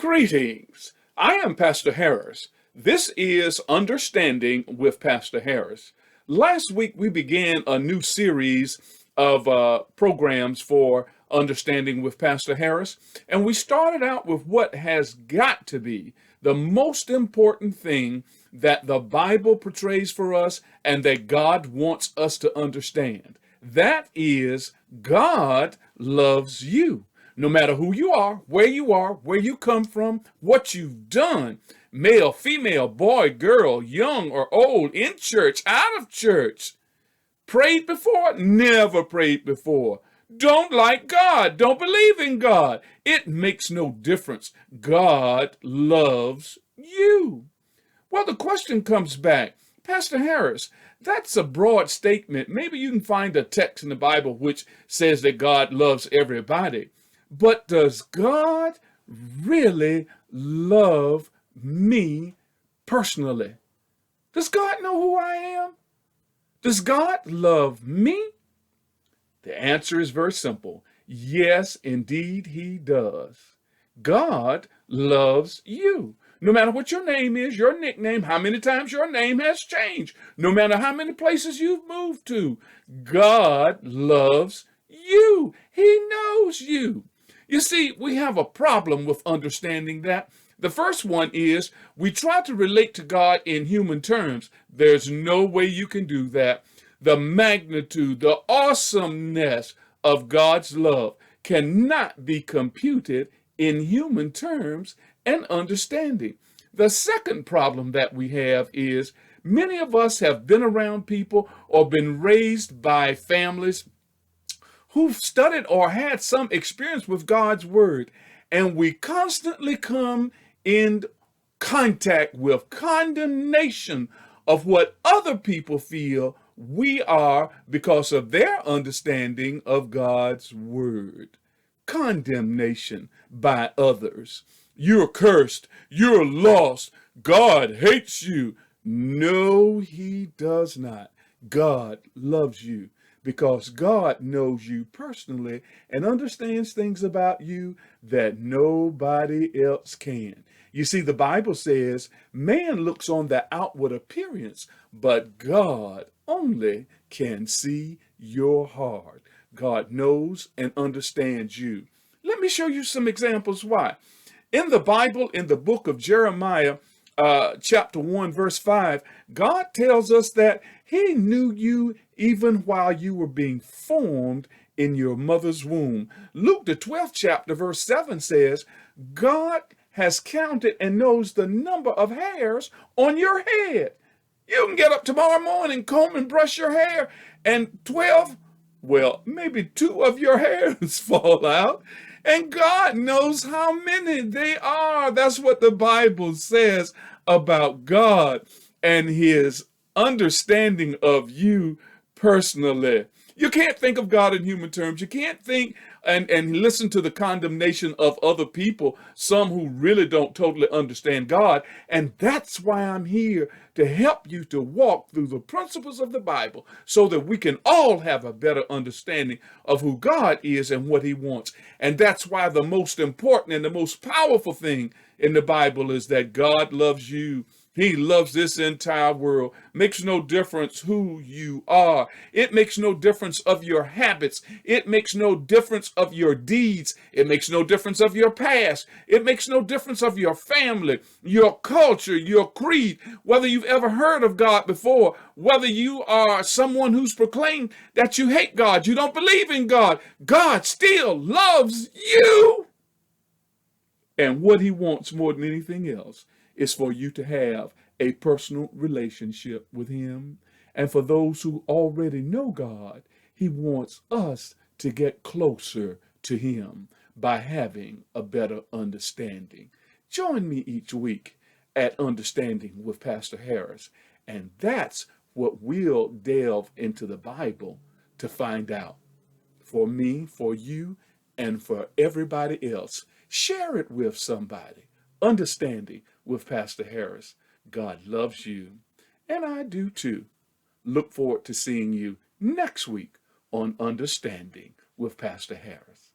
Greetings. I am Pastor Harris. This is Understanding with Pastor Harris. Last week we began a new series of programs for Understanding with Pastor Harris, and we started out with what has got to be the most important thing that the Bible portrays for us and that God wants us to understand. That is, God loves you. No matter who you are, where you come from, what you've done, male, female, boy, girl, young or old, in church, out of church, prayed before, never prayed before, don't like God, don't believe in God. It makes no difference. God loves you. Well, the question comes back, Pastor Harris, that's a broad statement. Maybe you can find a text in the Bible which says that God loves everybody. But does God really love me personally? Does God know who I am? Does God love me? The answer is very simple. Yes, indeed, he does. God loves you. No matter what your name is, your nickname, how many times your name has changed, no matter how many places you've moved to, God loves you. He knows you. You see, we have a problem with understanding that. The first one is we try to relate to God in human terms. There's no way you can do that. The magnitude, the awesomeness of God's love cannot be computed in human terms and understanding. The second problem that we have is many of us have been around people or been raised by families who've studied or had some experience with God's word, and we constantly come in contact with condemnation of what other people feel we are because of their understanding of God's word. Condemnation by others. You're cursed. You're lost. God hates you. No, he does not. God loves you, because God knows you personally and understands things about you that nobody else can. You see, the Bible says, man looks on the outward appearance, but God only can see your heart. God knows and understands you. Let me show you some examples why. In the Bible, in the book of Jeremiah, chapter 1, verse 5, God tells us that he knew you even while you were being formed in your mother's womb. Luke, the 12th chapter, verse 7 says, God has counted and knows the number of hairs on your head. You can get up tomorrow morning, comb and brush your hair, and 12, well, maybe 2 of your hairs fall out. And God knows how many they are. That's what the Bible says about God and his understanding of you personally. You can't think of God in human terms. You can't think and listen to the condemnation of other people, some who really don't totally understand God. And that's why I'm here, to help you to walk through the principles of the Bible so that we can all have a better understanding of who God is and what he wants. And that's why the most important and the most powerful thing in the Bible is that God loves you. He loves this entire world. Makes no difference who you are. It makes no difference of your habits. It makes no difference of your deeds. It makes no difference of your past. It makes no difference of your family, your culture, your creed, whether you've ever heard of God before, whether you are someone who's proclaimed that you hate God, you don't believe in God. God still loves you. And what he wants more than anything else is for you to have a personal relationship with him. And for those who already know God, he wants us to get closer to him by having a better understanding. Join me each week at Understanding with Pastor Harris, and that's what we'll delve into the Bible to find out. For me, for you, and for everybody else. Share it with somebody. Understanding with Pastor Harris. God loves you, and I do too. Look forward to seeing you next week on Understanding with Pastor Harris.